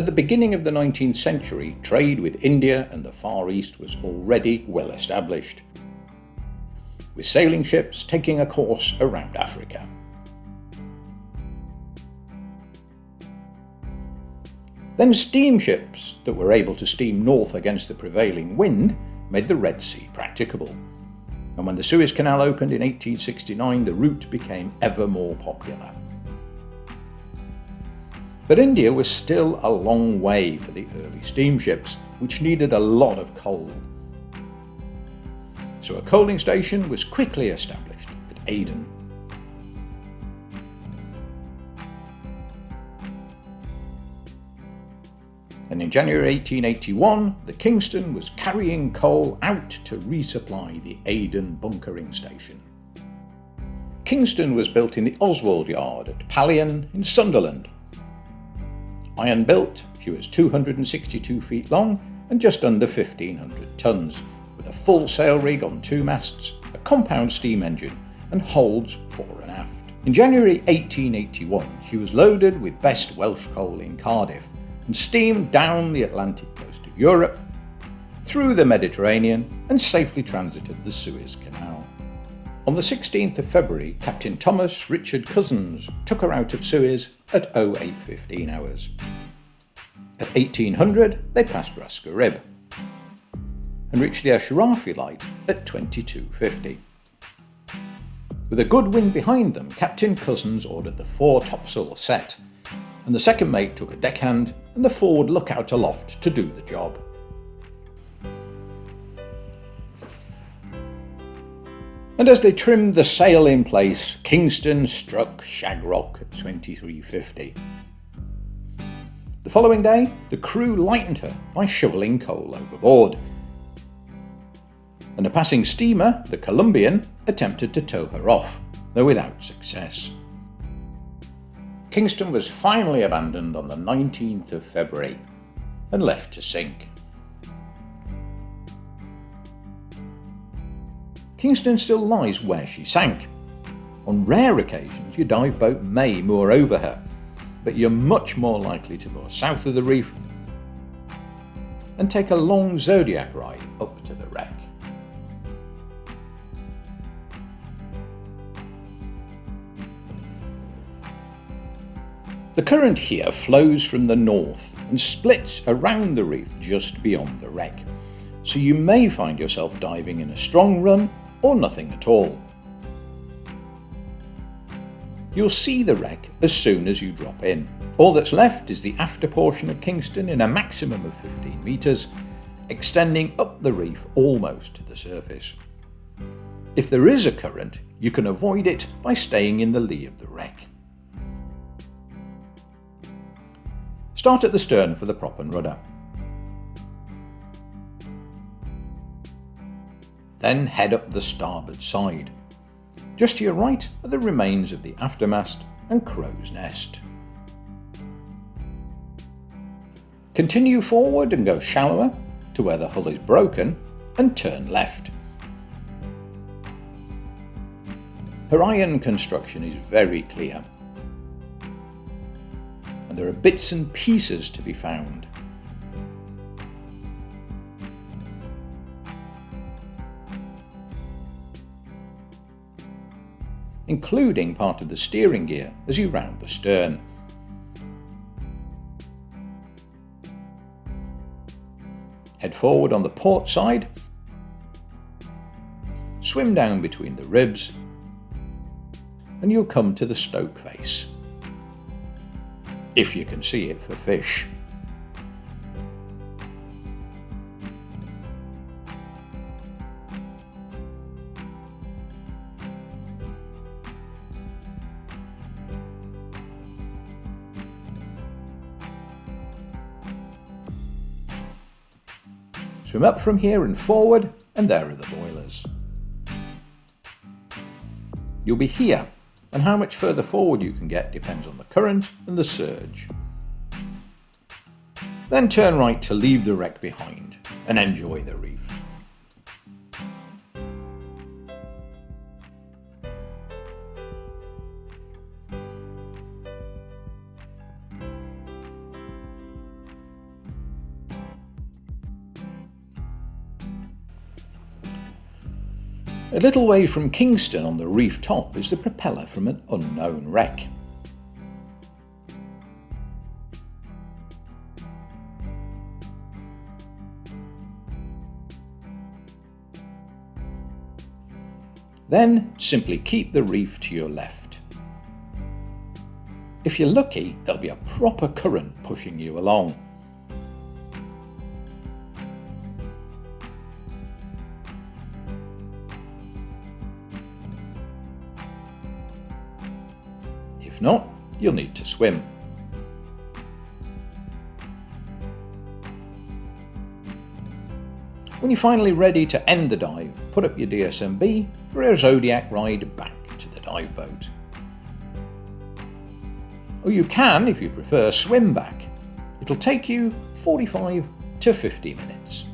At the beginning of the 19th century, trade with India and the Far East was already well established, with sailing ships taking a course around Africa. Then steamships that were able to steam north against the prevailing wind made the Red Sea practicable. And when the Suez Canal opened in 1869, the route became ever more popular. But India was still a long way for the early steamships, which needed a lot of coal. So a coaling station was quickly established at Aden. And in January 1881, the Kingston was carrying coal out to resupply the Aden bunkering station. Kingston was built in the Oswald Yard at Pallion in Sunderland. Iron built, she was 262 feet long and just under 1,500 tons, with a full sail rig on 2 masts, a compound steam engine, and holds fore and aft. In January 1881, she was loaded with best Welsh coal in Cardiff and steamed down the Atlantic coast of Europe, through the Mediterranean, and safely transited the Suez Canal. On the 16th of February, Captain Thomas Richard Cousins took her out of Suez at 08:15 hours. At 1800, they passed Ras Gharib and reached the Ashrafi Light at 22:50. With a good wind behind them, Captain Cousins ordered the fore topsail set, and the second mate took a deckhand and the forward lookout aloft to do the job. And as they trimmed the sail in place, Kingston struck Shag Rock at 23:50. The following day, the crew lightened her by shovelling coal overboard, and a passing steamer, the Columbian, attempted to tow her off, though without success. Kingston was finally abandoned on the 19th of February and left to sink. Kingston still lies where she sank. On rare occasions, your dive boat may moor over her, but you're much more likely to moor south of the reef and take a long Zodiac ride up to the wreck. The current here flows from the north and splits around the reef just beyond the wreck, so you may find yourself diving in a strong run or nothing at all. You'll see the wreck as soon as you drop in. All that's left is the after portion of Kingston in a maximum of 15 metres, extending up the reef almost to the surface. If there is a current, you can avoid it by staying in the lee of the wreck. Start at the stern for the prop and rudder. Then head up the starboard side. Just to your right are the remains of the aftermast and crow's nest. Continue forward and go shallower to where the hull is broken and turn left. Her iron construction is very clear, and there are bits and pieces to be found. Including part of the steering gear as you round the stern. Head forward on the port side, swim down between the ribs, and you'll come to the stoke face, if you can see it for fish. Swim up from here and forward, and there are the boilers. You'll be here, and how much further forward you can get depends on the current and the surge. Then turn right to leave the wreck behind and enjoy the reef. A little way from Kingston on the reef top is the propeller from an unknown wreck. Then simply keep the reef to your left. If you're lucky, there'll be a proper current pushing you along. If not, you'll need to swim. When you're finally ready to end the dive, put up your DSMB for a Zodiac ride back to the dive boat. Or you can, if you prefer, swim back. It'll take you 45 to 50 minutes.